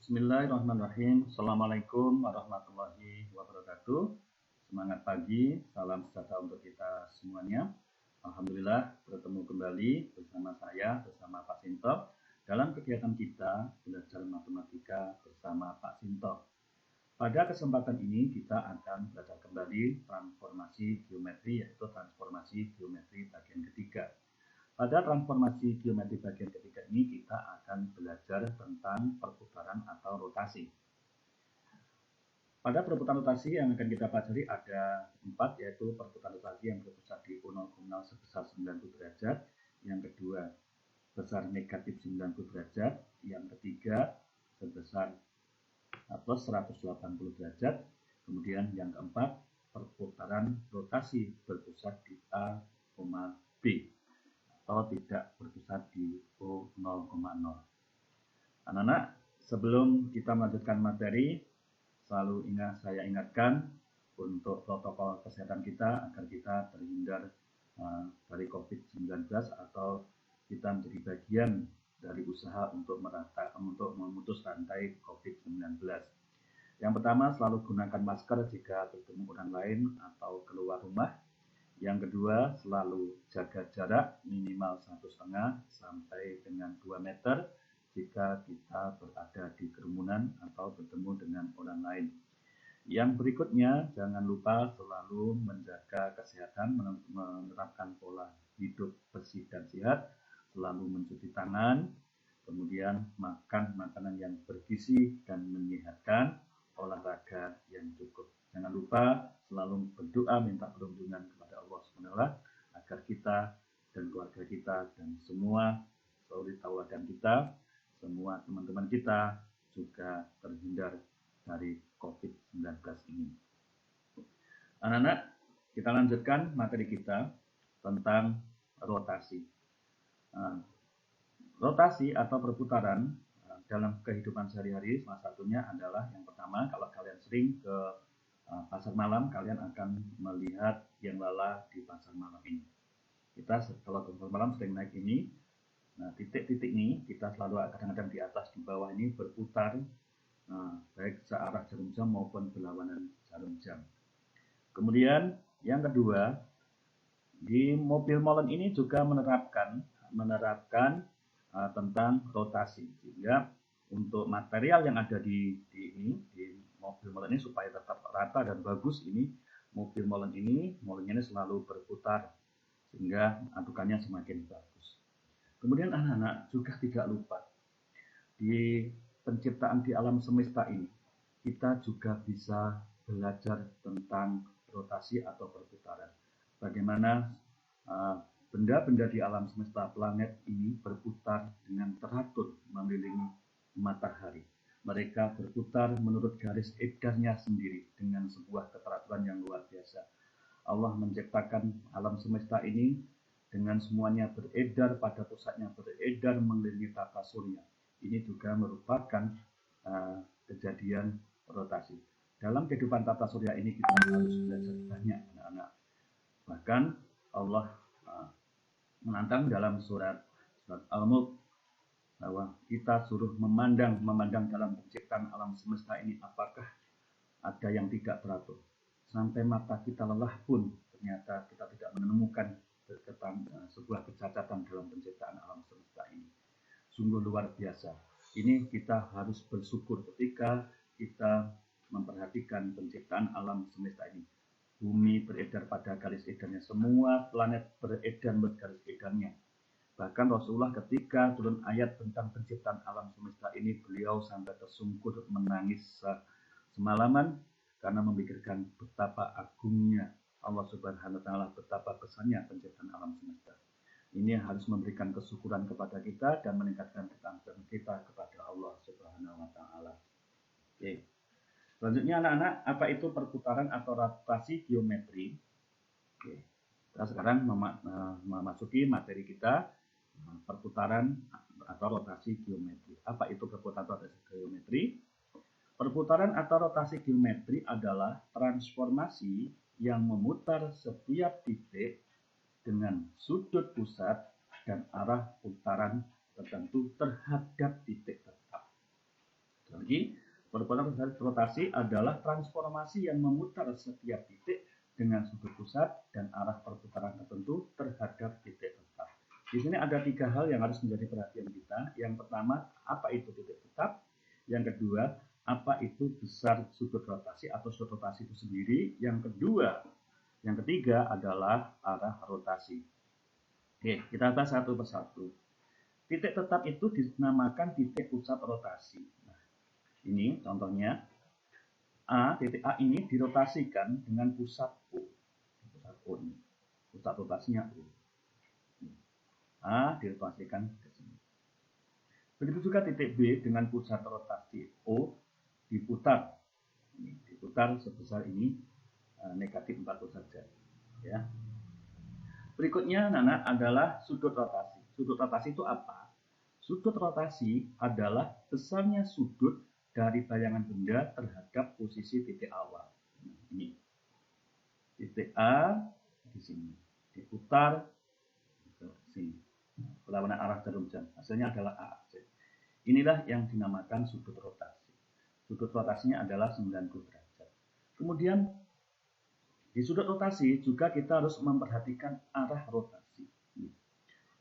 Bismillahirrahmanirrahim. Assalamualaikum warahmatullahi wabarakatuh. Semangat pagi, salam sejahtera untuk kita semuanya. Alhamdulillah bertemu kembali bersama saya, bersama Pak Sinto dalam kegiatan kita belajar matematika bersama Pak Sinto. Pada kesempatan ini kita akan belajar kembali transformasi geometri, yaitu transformasi geometri bagian ketiga. Pada transformasi geometri bagian ketiga ini kita akan belajar tentang perputaran atau rotasi. Pada perputaran rotasi yang akan kita pelajari ada 4, yaitu perputaran rotasi yang berpusat di O0, sebesar 90 derajat, yang kedua sebesar negatif 90 derajat, yang ketiga sebesar plus 180 derajat, kemudian yang keempat perputaran rotasi berpusat di A, B atau tidak berpusat di O0,0. Anak-anak, sebelum kita melanjutkan materi, saya ingatkan untuk protokol kesehatan kita agar kita terhindar dari COVID-19 atau kita menjadi bagian dari usaha untuk memutus rantai COVID-19. Yang pertama, selalu gunakan masker jika bertemu orang lain atau keluar rumah. Yang kedua, selalu jaga jarak minimal 1,5 sampai dengan 2 meter jika kita berada di kerumunan atau bertemu dengan orang lain. Yang berikutnya, jangan lupa selalu menjaga kesehatan, menerapkan pola hidup bersih dan sehat, selalu mencuci tangan, kemudian makan makanan yang bergizi dan menyehatkan, olahraga yang cukup. Jangan lupa selalu berdoa minta perlindungan kepada Allah SWT agar kita dan keluarga kita dan semua saudara tauladan kita, semua teman-teman kita juga terhindar dari COVID-19 ini. Anak-anak, kita lanjutkan materi kita tentang rotasi. Rotasi atau perputaran dalam kehidupan sehari-hari salah satunya adalah yang pertama, kalau kalian sering ke pasar malam, kalian akan melihat yang lala di pasar malam ini. Kita kalau ke pasar malam sering naik ini, nah titik-titik ini kita selalu kadang-kadang di atas di bawah ini berputar, baik searah jarum jam maupun berlawanan jarum jam. Kemudian yang kedua, di mobil molen ini juga menerapkan tentang rotasi, sehingga untuk material yang ada di mobil molen ini supaya tetap rata dan bagus, ini mobil molen ini molennya selalu berputar sehingga adukannya semakin bagus. Kemudian anak-anak juga tidak lupa di penciptaan di alam semesta ini kita juga bisa belajar tentang rotasi atau perputaran. Bagaimana benda-benda di alam semesta planet ini berputar dengan teratur mengelilingi matahari. Mereka berputar menurut garis edarnya sendiri dengan sebuah keteraturan yang luar biasa. Allah menciptakan alam semesta ini dengan semuanya beredar pada pusatnya, beredar mengelilingi tata surya. Ini juga merupakan kejadian rotasi. Dalam kehidupan tata surya ini kita harus belajar banyak, anak-anak. Bahkan Allah menantang dalam surat Al-Mulk bahwa kita suruh memandang dalam penciptaan alam semesta ini apakah ada yang tidak teratur. Sampai mata kita lelah pun ternyata kita tidak menemukan sebuah kecacatan dalam penciptaan alam semesta ini. Sungguh luar biasa. Ini kita harus bersyukur ketika kita memperhatikan penciptaan alam semesta ini. Bumi beredar pada garis edarnya, semua planet beredar menurut garis edarnya. Bahkan Rasulullah ketika turun ayat tentang penciptaan alam semesta ini, beliau sampai tersungkur menangis semalaman karena memikirkan betapa agungnya Allah Subhanahu wa Ta'ala, betapa besarnya penciptaan alam semesta. Ini harus memberikan kesyukuran kepada kita dan meningkatkan ketaatan kita kepada Allah Subhanahu wa Ta'ala. Oke. Selanjutnya anak-anak, apa itu perputaran atau rotasi geometri? Oke. Kita sekarang memasuki materi kita, perputaran atau rotasi geometri. Apa itu perputaran atau rotasi geometri? Perputaran atau rotasi geometri adalah transformasi yang memutar setiap titik dengan sudut pusat dan arah putaran tertentu terhadap titik tetap. Jadi perputaran rotasi adalah transformasi yang memutar setiap titik dengan sudut pusat dan arah perputaran tertentu terhadap titik tetap. Di sini ada 3 hal yang harus menjadi perhatian kita. Yang pertama, apa itu titik tetap? Yang kedua, apa itu besar sudut rotasi atau sudut rotasi itu sendiri? Yang ketiga adalah arah rotasi. Oke, kita bahas satu persatu. Titik tetap itu dinamakan titik pusat rotasi. Nah, ini contohnya titik A ini dirotasikan dengan pusat O. Pusat O ini. Pusat rotasinya O. A dirotasikan ke sini. Begitu juga titik B dengan pusat rotasi O diputar. Ini diputar sebesar ini negatif 40 saja. Ya. Berikutnya Nana adalah sudut rotasi. Sudut rotasi itu apa? Sudut rotasi adalah besarnya sudut dari bayangan benda terhadap posisi titik awal. Nah, ini titik A di sini diputar ke sini. Berlawanan arah jarum jam. Hasilnya adalah A. Inilah yang dinamakan sudut rotasi. Sudut rotasinya adalah 90 derajat. Kemudian di sudut rotasi juga kita harus memperhatikan arah rotasi.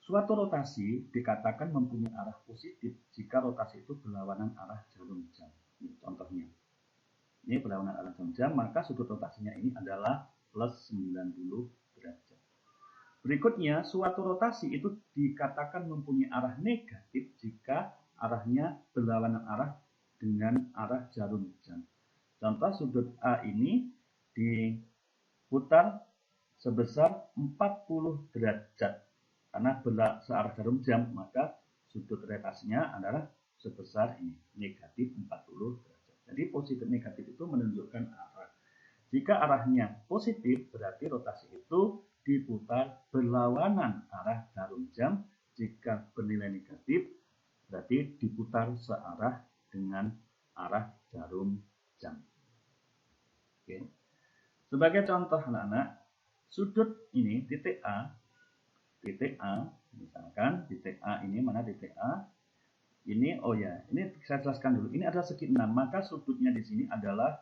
Suatu rotasi dikatakan mempunyai arah positif jika rotasi itu berlawanan arah jarum jam. Ini contohnya. Ini berlawanan arah jarum jam, maka sudut rotasinya ini adalah plus 90 derajat. Berikutnya, suatu rotasi itu dikatakan mempunyai arah negatif jika arahnya berlawanan arah dengan arah jarum jam. Contoh sudut A ini diputar sebesar 40 derajat. Karena searah jarum jam, maka sudut rotasinya adalah sebesar ini, negatif 40 derajat. Jadi positif negatif itu menunjukkan arah. Jika arahnya positif, berarti rotasi itu diputar berlawanan arah jarum jam. Jika bernilai negatif, berarti diputar searah dengan arah jarum jam. Oke. Sebagai contoh anak-anak, sudut ini titik A, misalkan titik A ini mana titik A? Ini ini saya jelaskan dulu. Ini adalah segi 6, maka sudutnya di sini adalah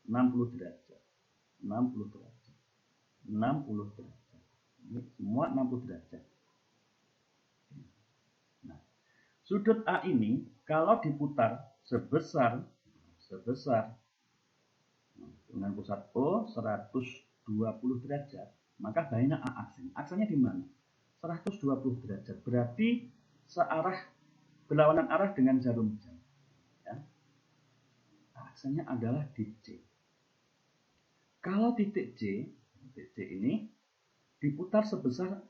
60 derajat. 60 derajat. 60 derajat. Ini semua 60 derajat. Nah, sudut A ini kalau diputar sebesar dengan pusat O 120 derajat, maka bayangan A aksen. Aksennya di mana? 120 derajat. Berarti searah berlawanan arah dengan jarum jam. Ya. Aksennya adalah di C. Kalau titik C ini diputar sebesar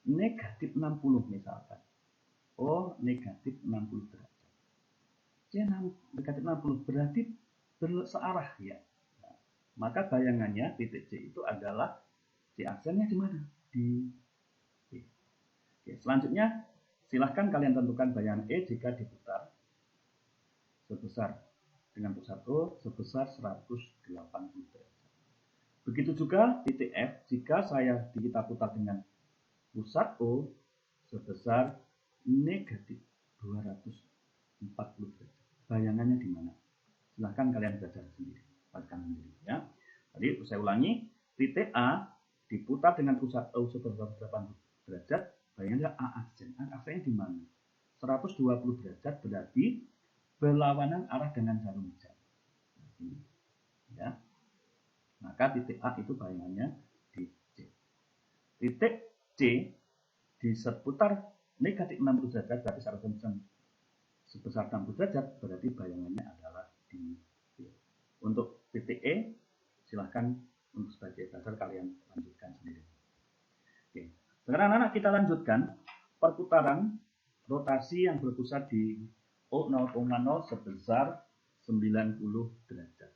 negatif 60 misalkan. O negatif 60 derajat. C negatif 60 berarti searah ya. Nah, maka bayangannya titik C itu adalah C aksennya di mana? Di B. Oke, selanjutnya silahkan kalian tentukan bayangan E jika diputar sebesar dengan pusat O sebesar 180 derajat. Begitu juga titik F jika kita putar dengan pusat O sebesar negatif 240 derajat. Bayangannya di mana? Silahkan kalian belajar sendiri, ya. Jadi saya ulangi, titik A diputar dengan pusat O sebesar 80 derajat, bayangannya A aksen. A aksennya di mana? 120 derajat berarti berlawanan arah dengan jarum jam. Ya. Maka titik A itu bayangannya di C. Titik C di seputar negatif 60 derajat berarti sebesar 60 derajat berarti bayangannya adalah di B. Untuk titik E silahkan untuk sebagai dasar kalian lanjutkan sendiri. Oke. Sekarang anak-anak kita lanjutkan perputaran rotasi yang berpusat di O 0,0 sebesar 90 derajat.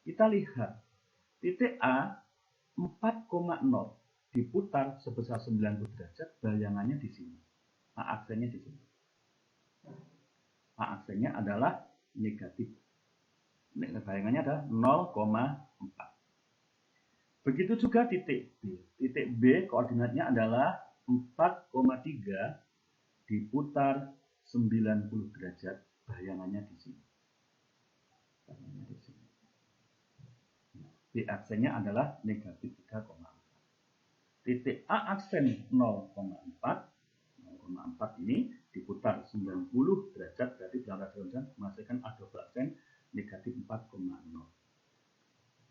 Kita lihat titik A 4,0 diputar sebesar 90 derajat, bayangannya di sini. A aksennya di sini. A aksennya adalah negatif. Bayangannya adalah 0,4. Begitu juga titik B. Titik B koordinatnya adalah 4,3 diputar 90 derajat, bayangannya di sini. B aksennya adalah negatif 3,4. Titik A aksen 0,4. 0,4 ini diputar 90 derajat, berarti dalam jarum jam menghasilkan A double aksen negatif 4,0.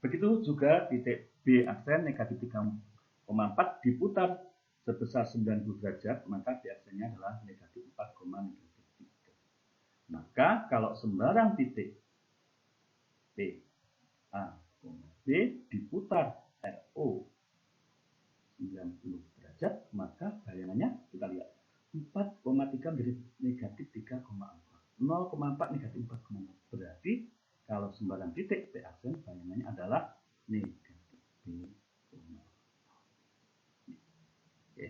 Begitu juga titik B aksen negatif 3,4 diputar sebesar 90 derajat, maka B aksennya adalah negatif 4, negatif 3. Maka kalau sembarang titik P, A, B diputar RO 90 derajat, maka bayangannya kita lihat 4,3 menjadi negatif 3,4. 0,4 negatif 4,0. Berarti kalau sembarang titik P aksen bayangannya adalah negatif B. Oke,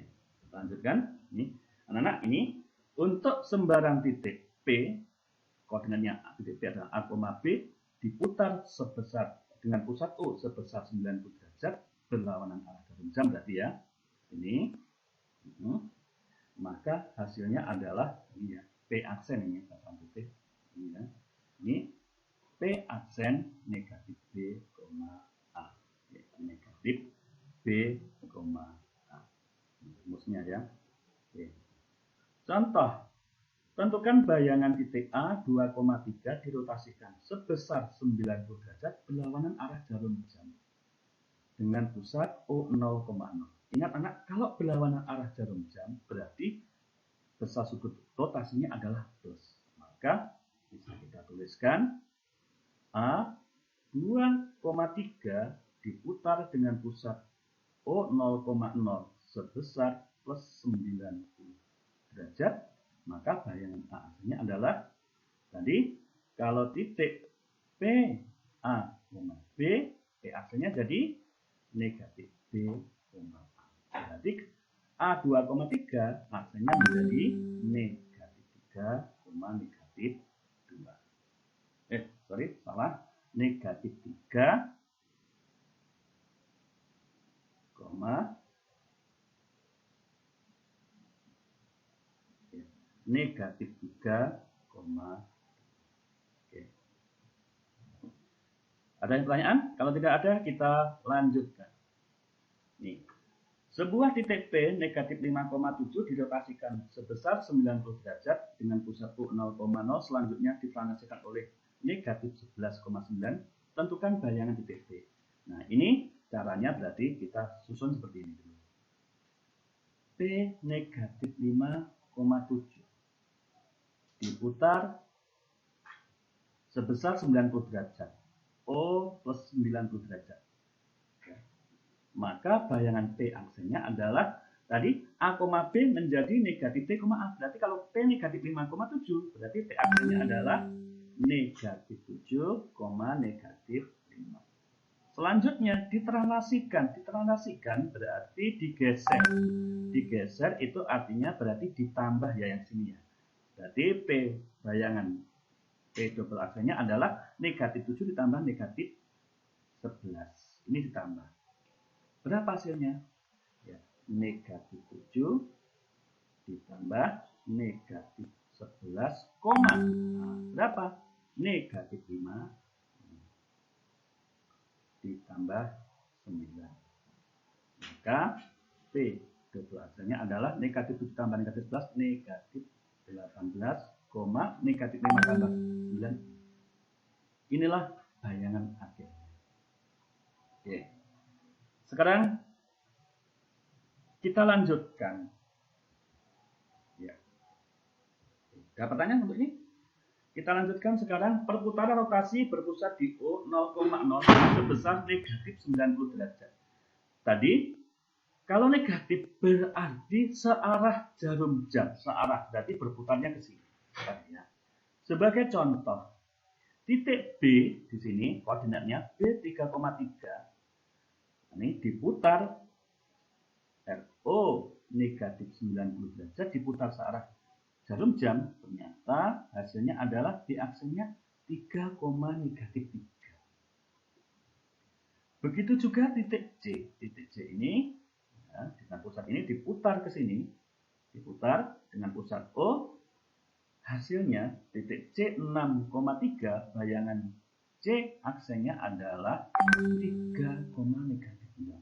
lanjutkan. Ini anak-anak, ini untuk sembarang titik P, koordinatnya titik P adalah A, B, diputar sebesar dengan pusat O sebesar 90 derajat berlawanan arah jarum jam, berarti ya ini. Maka hasilnya adalah ini ya, P aksen ini pasang putih ini ya. Ini P aksen negatif B, A ya, negatif B, A rumusnya ya. Oke. Contoh, tentukan bayangan titik A 2,3 dirotasikan sebesar 90 derajat berlawanan arah jarum jam dengan pusat O 0,0. Ingat anak, kalau berlawanan arah jarum jam berarti besar sudut rotasinya adalah plus. Maka bisa kita tuliskan A 2,3 diputar dengan pusat O 0,0 sebesar plus 90 derajat. Maka bayangan A aslinya adalah tadi kalau titik P, A, B, P aslinya jadi negatif B, A. Berarti A 2,3 aksennya menjadi negatif 3, negatif 2. Salah. Negatif 3, negatif 3, Oke. Ada yang pertanyaan? Kalau tidak ada, kita lanjutkan. Nih. Sebuah titik P negatif 5,7 dirotasikan sebesar 90 derajat dengan pusat U 0,0, selanjutnya ditranslasikan oleh negatif 11,9. Tentukan bayangan titik P. Nah, ini caranya berarti kita susun seperti ini dulu. P negatif 5,7 diputar sebesar 90 derajat. O plus 90 derajat. Maka bayangan P aksennya adalah tadi A, B menjadi negatif P, A. Berarti kalau P negatif 5,7 berarti P aksennya adalah negatif 7, negatif 5. Selanjutnya ditranslasikan berarti digeser. Digeser itu artinya berarti ditambah ya yang sini ya. Berarti P bayangan P double aksennya adalah negatif 7 ditambah negatif 11. Ini ditambah. Berapa hasilnya? Ya, negatif 7 ditambah negatif 11, berapa? Negatif 5 ditambah 9. Maka P double aksennya adalah negatif 7 tambah negatif 11, negatif 18, negatif 5 tambah 9. Inilah bayangan akhirnya. Oke. Sekarang kita lanjutkan. Ya. Ada pertanyaan untuk ini? Kita lanjutkan sekarang. Perputaran rotasi berpusat di O 0,0 sebesar negatif 90 derajat. Tadi, kalau negatif berarti searah jarum jam. Searah, berarti berputarnya ke sini. Sebagai contoh, titik B di sini, koordinatnya B 3,3. Ini diputar RO negatif 90 derajat diputar searah jarum jam, ternyata hasilnya adalah B aksennya 3, negatif 3. Begitu juga titik C. Titik C ini ya, dengan pusat ini diputar ke sini, diputar dengan pusat O. Hasilnya titik C 6,3 bayangan C aksennya adalah 3, negatif 6.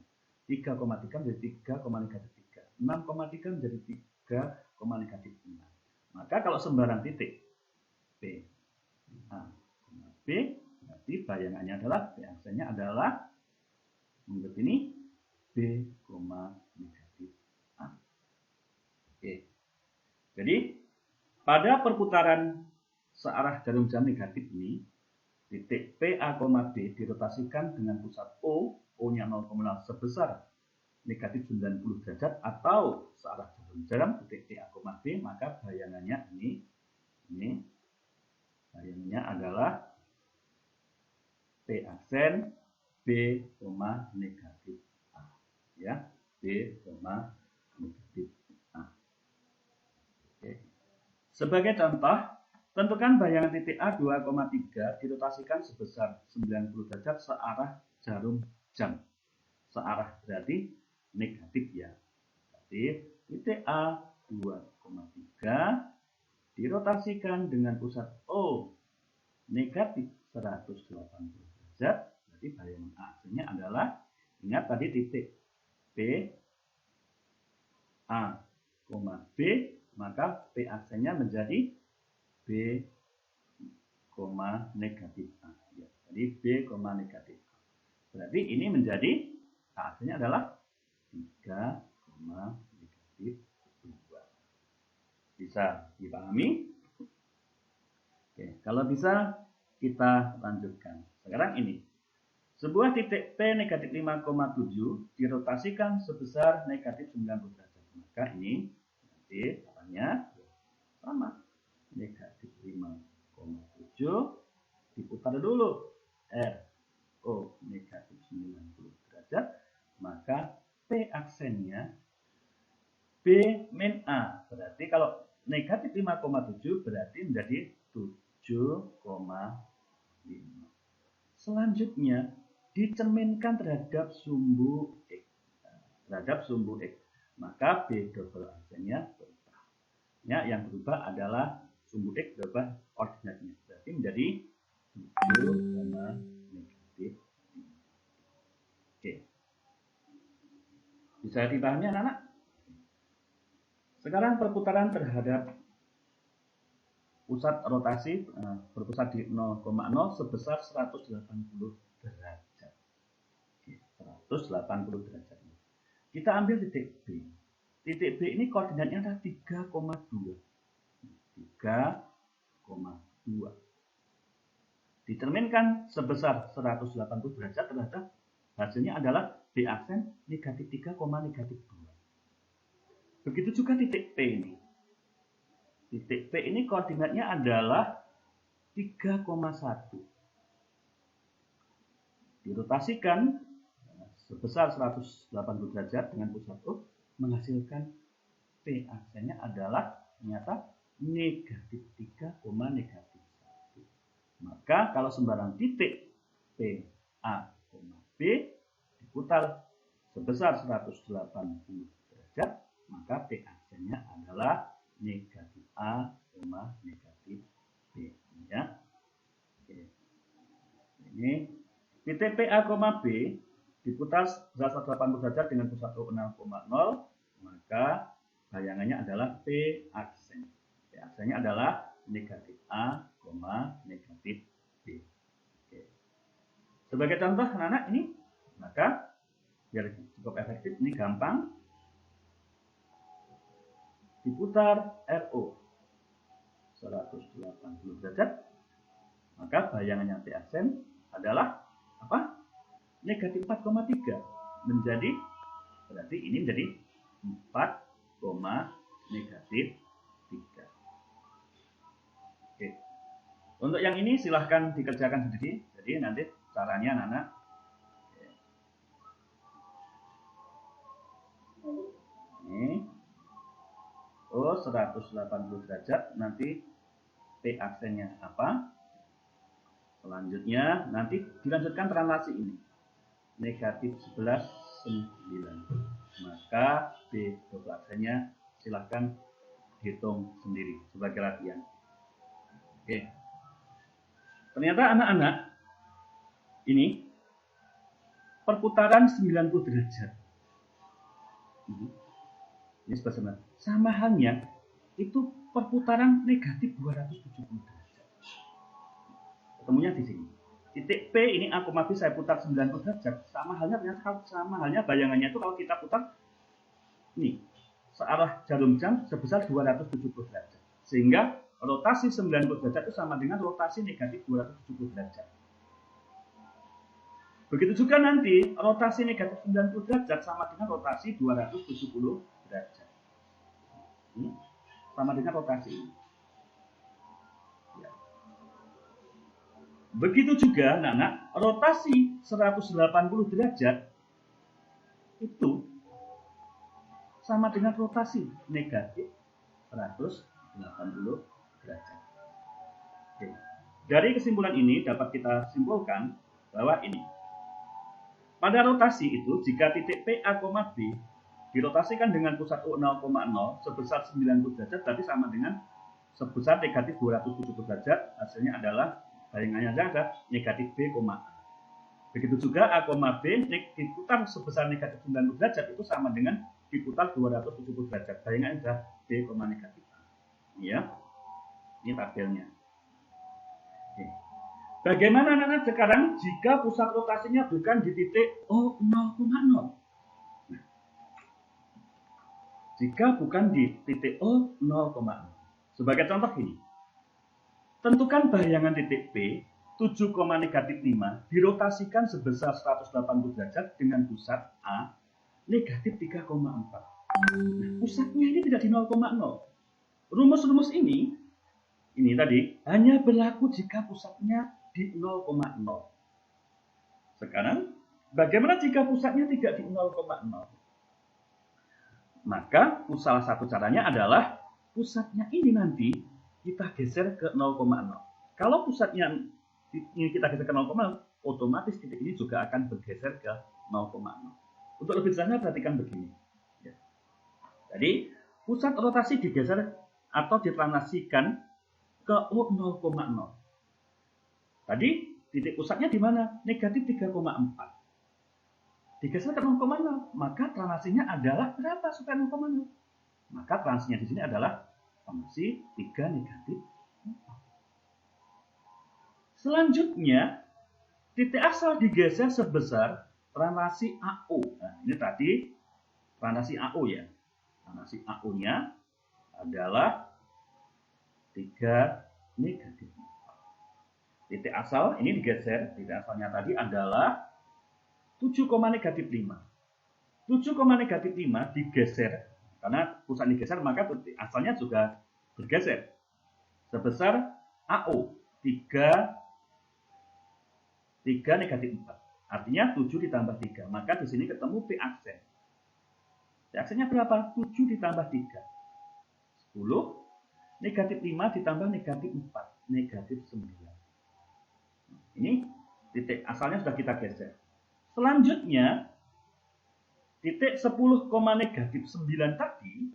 3,3 menjadi 3, negatif 3. 6,3 menjadi 3, negatif 6. Maka kalau sembarang titik P, A, B, berarti bayangannya adalah P aksennya adalah menurut ini B, negatif A. Oke. Jadi pada perputaran searah jarum jam negatif ini, titik PA, B dirotasikan dengan pusat O, O-nya 0,0 sebesar negatif 90 derajat atau searah jarum jam titik PA, B, maka bayangannya ini bayangannya adalah P aksen B, negatif A. Ya, B, negatif A. Oke. Sebagai contoh, tentukan bayangan titik A 2,3 dirotasikan sebesar 90 derajat searah jarum jam. Searah berarti negatif ya. Berarti titik A 2,3 dirotasikan dengan pusat O negatif 180 derajat. Berarti bayangan A-nya adalah, ingat tadi titik P A, B, maka P aksennya menjadi B, negatif A. Ya, jadi B, negatif A. Berarti ini menjadi aksennya adalah 3, negatif 2. Bisa dipahami? Oke, kalau bisa kita lanjutkan. Sekarang ini. Sebuah titik P negatif 5,7 dirotasikan sebesar negatif 90 derajat. Maka ini nanti caranya sama. Negatif 5,7 diputar dulu R O negatif 90 derajat, maka P aksennya B min A. Berarti kalau negatif 5,7 berarti menjadi 7,5. Selanjutnya dicerminkan terhadap sumbu X. Maka B double aksennya berubah. Ya, yang berubah adalah sumbu X berubah koordinatnya. Berarti menjadi 7, negatif 5. Oke. Bisa dipahami anak-anak? Sekarang perputaran terhadap pusat rotasi berpusat di 0,0 sebesar 180 derajat. 180 derajat. Kita ambil titik B. Titik B ini koordinatnya adalah 3,2. 3,2. Dicerminkan sebesar 180 derajat terhadap hasilnya adalah B aksen negatif 3, negatif 2. Begitu juga titik P ini. Titik P ini koordinatnya adalah 3,1. Dirotasikan sebesar 180 derajat dengan pusat O menghasilkan P aksennya adalah ternyata negatif 3, negatif 1. Maka kalau sembarang titik P, A, B diputar sebesar 180 derajat, maka P aksennya adalah negatif A, negatif B. Ya. Oke. Ini titik P, A, B diputar 180 derajat dengan pusat O 0,0, maka bayangannya adalah P aksen. P aksennya adalah negatif A, negatif B. Oke. Sebagai contoh anak-anak ini, maka biar cukup efektif, ini gampang. Diputar RO 180 derajat, maka bayangannya P aksen adalah apa? Negatif 4,3 menjadi, berarti ini menjadi 4, negatif 3. Oke. Untuk yang ini silahkan dikerjakan sendiri. Jadi nanti caranya anak-anak ini 180 derajat, nanti P aksennya apa? Selanjutnya nanti dilanjutkan translasi ini. Negatif 11, 9. Maka B double aksennya silahkan hitung sendiri sebagai latihan. Oke. Ternyata anak-anak ini perputaran 90 derajat. Ini sebelah sama halnya itu perputaran negatif 270 derajat. Ketemunya di sini. Titik P ini A, B saya putar 90 derajat. Sama halnya bayangannya itu kalau kita putar ini searah jarum jam sebesar 270 derajat. Sehingga rotasi 90 derajat itu sama dengan rotasi negatif 270 derajat. Begitu juga nanti rotasi negatif 90 derajat sama dengan rotasi 270 derajat. Ini sama dengan rotasi ini. Ya. Begitu juga anak-anak, rotasi 180 derajat itu sama dengan rotasi negatif 180 derajat. Oke. Dari kesimpulan ini dapat kita simpulkan bahwa ini pada rotasi itu, jika titik P, A, B dirotasikan dengan pusat O 0,0 sebesar 90 derajat, berarti sama dengan sebesar negatif 270 derajat, hasilnya adalah bayangannya ada negatif B, A. Begitu juga A, B diputar sebesar negatif 90 derajat, itu sama dengan diputar 270 derajat, bayangannya adalah B, negatif A. Ya, ini tabelnya. Oke. Bagaimana anak-anak sekarang jika pusat rotasinya bukan di titik O 0,0? Nah, jika bukan di titik O 0,0. Sebagai contoh ini. Tentukan bayangan titik P 7, negatif 5 dirotasikan sebesar 180 derajat dengan pusat A negatif 3,4. Nah, pusatnya ini tidak di 0,0. Rumus-rumus ini tadi hanya berlaku jika pusatnya di 0,0. Sekarang, bagaimana jika pusatnya tidak di 0,0? Maka, salah satu caranya adalah pusatnya ini nanti kita geser ke 0,0. Kalau pusatnya ini kita geser ke 0,0, otomatis titik ini juga akan bergeser ke 0,0. Untuk lebih jelasnya perhatikan begini. Ya. Jadi, pusat rotasi digeser atau ditranslasikan ke O 0,0. Tadi titik pusatnya di mana? Negatif 3,4. Digeser ke 0,0, maka translasinya adalah berapa supaya 0,0? Maka translasinya di sini adalah translasi 3 negatif 4. Selanjutnya, titik asal digeser sebesar translasi AO. Nah, ini tadi translasi AO ya. Translasi AO-nya adalah 3 negatif 4. Titik asal ini digeser, titik asalnya tadi adalah 7, negatif 5. 7, negatif 5 digeser, karena pusat digeser maka titik asalnya juga bergeser. Sebesar AO, 3 negatif 4. Artinya 7 ditambah 3, maka di sini ketemu P aksen. P aksennya berapa? 7 ditambah 3. 10, negatif 5 ditambah negatif 4, negatif 9. Ini titik asalnya sudah kita geser. Selanjutnya, titik 10, negatif 9 tadi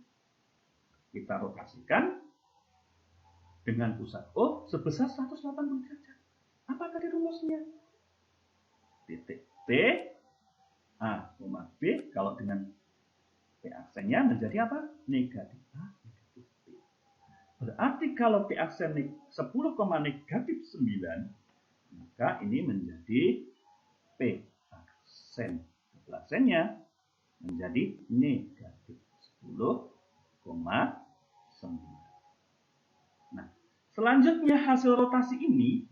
kita rotasikan dengan pusat O sebesar 180 derajat. Apa tadi rumusnya? Titik P, A, B, kalau dengan P aksennya menjadi apa? Negatif A, negatif B. Berarti kalau P aksen 10, negatif 9, maka ini menjadi P aksen. Aksennya menjadi negatif 10,9. Nah, selanjutnya hasil rotasi ini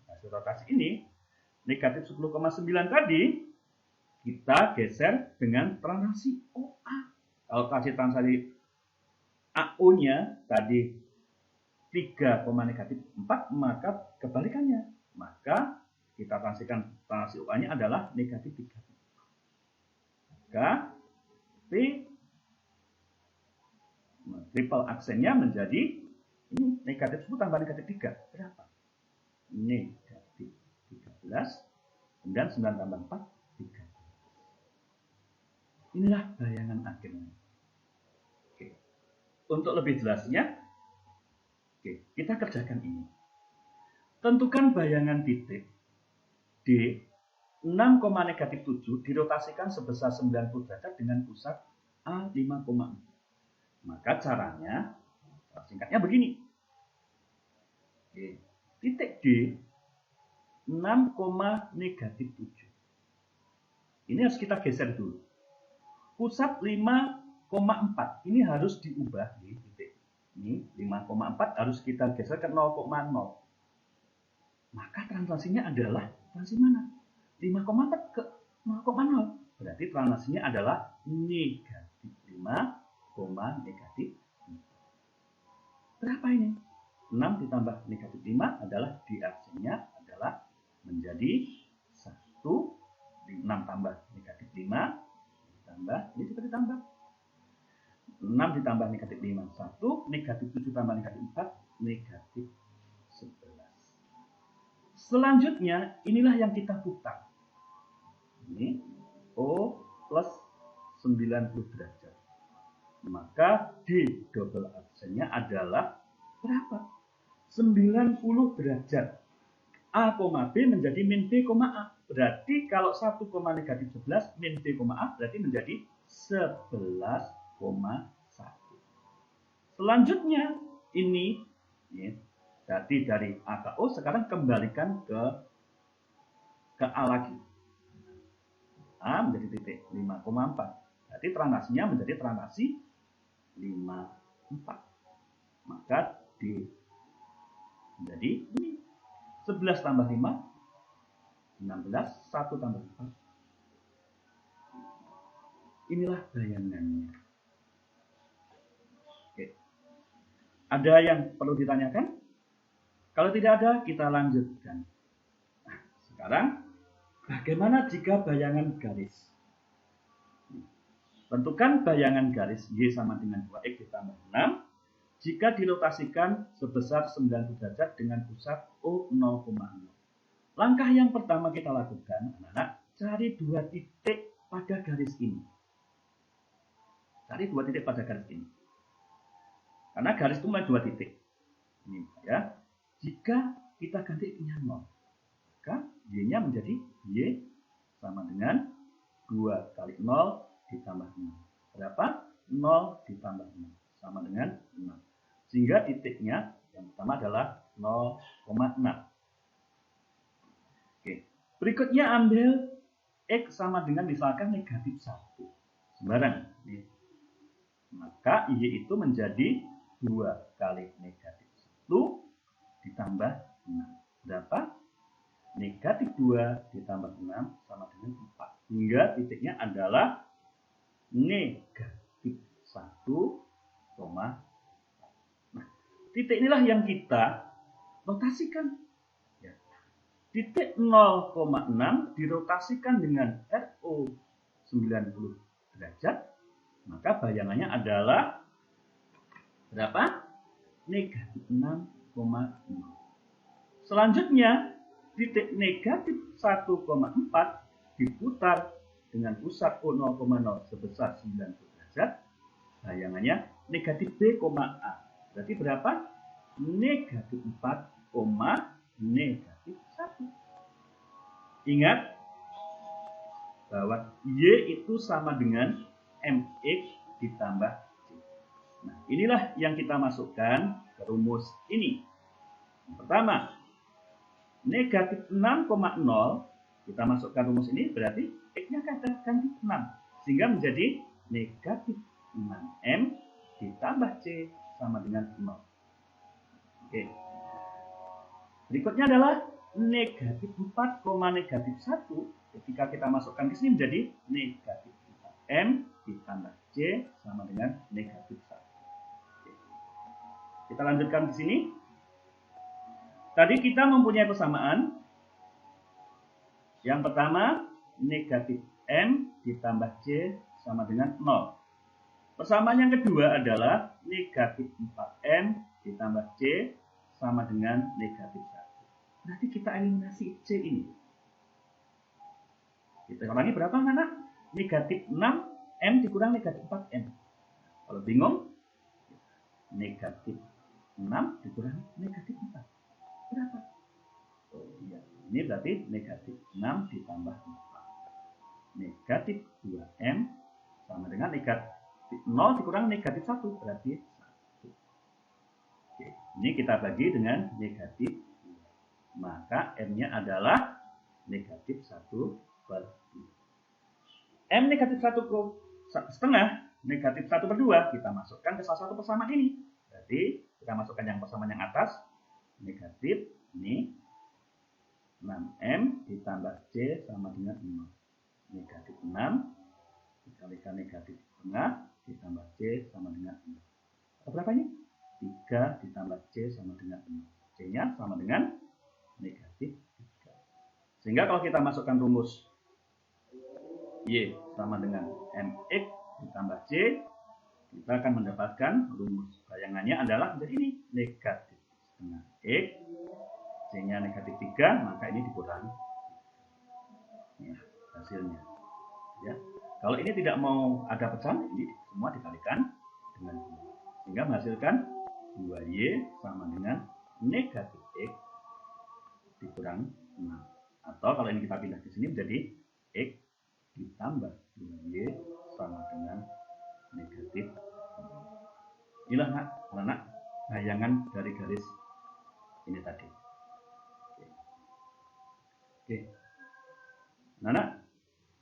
negatif 10,9 tadi kita geser dengan translasi OA. Kalau translasi AO-nya tadi 3, negatif 4, maka kebalikannya. Maka kita translasi OA-nya adalah negatif 3. Maka P triple aksennya menjadi ini negatif 10 tambah negatif 3. Berapa? Negatif 13. Kemudian 9 tambah 4, 13. Inilah bayangan akhirnya. Oke. Untuk lebih jelasnya, kita kerjakan ini. Tentukan bayangan titik D 6,-7 dirotasikan sebesar 90 derajat dengan pusat A 5,4. Maka caranya, singkatnya begini. Titik D 6,-7. Ini harus kita geser dulu. Pusat 5,4 ini harus diubah di titik ini 5,4 harus kita geser ke 0,0. Maka translasinya adalah translasi mana? 5,4 ke 0,0. Berarti translasinya adalah negatif 5, negatif 4. Berapa ini? 6 ditambah negatif 5 adalah diaksinya adalah menjadi 1. 6 tambah negatif 5 ditambah, ini juga ditambah 6 ditambah negatif 5 1, negatif 7 tambah negatif 4 negatif 11. Selanjutnya inilah yang kita putar. Ini O plus 90 derajat. Maka D double aksennya adalah berapa? 90 derajat. A, B menjadi min B, A. Berarti kalau 1, negatif 11 min B, A berarti menjadi 11,1. Selanjutnya ini ya, berarti dari A ke O sekarang kembalikan ke A lagi. A menjadi titik 5,4. Berarti translasinya menjadi translasi 54. Maka D menjadi ini 11 tambah 5 16, 1 tambah 4. Inilah bayangannya. Oke. Ada yang perlu ditanyakan? Kalau tidak ada, kita lanjutkan. Nah, sekarang, bagaimana jika bayangan garis? Tentukan bayangan garis Y sama dengan 2X ditambah 6 jika dirotasikan sebesar 90 derajat dengan pusat O 0,0. Langkah yang pertama kita lakukan, anak-anak, cari 2 titik pada garis ini. Cari 2 titik pada garis ini. Karena garis itu mulai 2 titik. Ini ya. Jika kita ganti Y-nya 0, maka Y-nya menjadi Y sama dengan 2 kali 0 ditambah 6. Berapa? 0 ditambah 6 sama dengan 6. Sehingga titiknya yang pertama adalah 0,6. Oke. Berikutnya ambil X sama dengan misalkan negatif 1. Sembarang. Maka Y itu menjadi 2 kali negatif 1 ditambah 6. Berapa? Negatif 2 ditambah 6 sama dengan 4. Hingga titiknya adalah negatif 1, nah, titik inilah yang kita rotasikan. Ya. Titik 0,6 dirotasikan dengan RO 90 derajat. Maka bayangannya adalah berapa? Negatif 6,0. Selanjutnya, titik negatif 1,4 diputar dengan pusat O 0,0 sebesar 90 derajat. Bayangannya negatif B, A. Berarti berapa? Negatif 4, negatif 1. Ingat bahwa Y itu sama dengan MX ditambah C. Nah, inilah yang kita masukkan ke rumus ini. Yang pertama, negatif 6,0 kita masukkan rumus ini berarti X-nya ganti 6. Sehingga menjadi negatif 6M ditambah C sama dengan 0. Oke. Berikutnya adalah negatif 4, negatif 1. Ketika kita masukkan ke sini menjadi negatif 4M ditambah C sama dengan negatif 1. Oke. Kita lanjutkan di sini. Tadi kita mempunyai persamaan. Yang pertama, negatif M ditambah C sama dengan 0. Persamaan yang kedua adalah negatif 4M ditambah C sama dengan negatif 1. Berarti kita eliminasi C ini. Kita ulangi berapa anak? Negatif 6M dikurang negatif 4M. Kalau bingung, negatif 6 dikurang negatif 4. Berapa? Oh iya, Ini berarti negatif 6 ditambah 4. Negatif 2M sama dengan negatif 0 dikurang negatif 1, berarti 1. Oke, ini kita bagi dengan negatif 2. Maka M-nya adalah negatif 1/2. M negatif 1,5, negatif 1/2, kita masukkan ke salah satu persamaan ini. Berarti kita masukkan yang persamaan yang atas, negatif ini 6M ditambah C sama dengan 0. Negatif 6 dikalikan negatif setengah ditambah C sama dengan 0. Berapa ini? 3 ditambah C sama dengan 0. C-nya sama dengan negatif 3. Sehingga kalau kita masukkan rumus Y sama dengan MX ditambah C, kita akan mendapatkan rumus bayangannya adalah menjadi ini, negatif setengah X, C-nya negatif 3, maka ini dikurangi. Nah, hasilnya. Ya. Kalau ini tidak mau ada pecahan, ini semua dikalikan dengan 2. Sehingga menghasilkan 2Y sama dengan negatif X dikurang 6. Atau kalau ini kita pindah ke sini menjadi X ditambah 2Y sama dengan negatif 6. Inilah anak-anak bayangan dari garis ini tadi. Oke. Anak,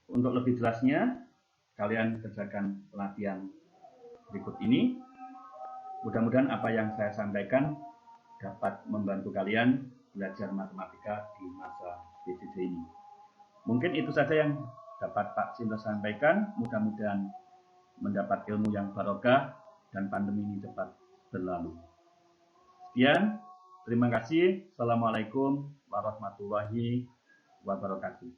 untuk lebih jelasnya kalian kerjakan latihan berikut ini. Mudah-mudahan apa yang saya sampaikan dapat membantu kalian belajar matematika di masa PJJ ini. Mungkin itu saja yang dapat Pak Sinta sampaikan. Mudah-mudahan mendapat ilmu yang barokah dan pandemi ini cepat berlalu. Sekian, terima kasih. Assalamualaikum warahmatullahi wabarakatuh.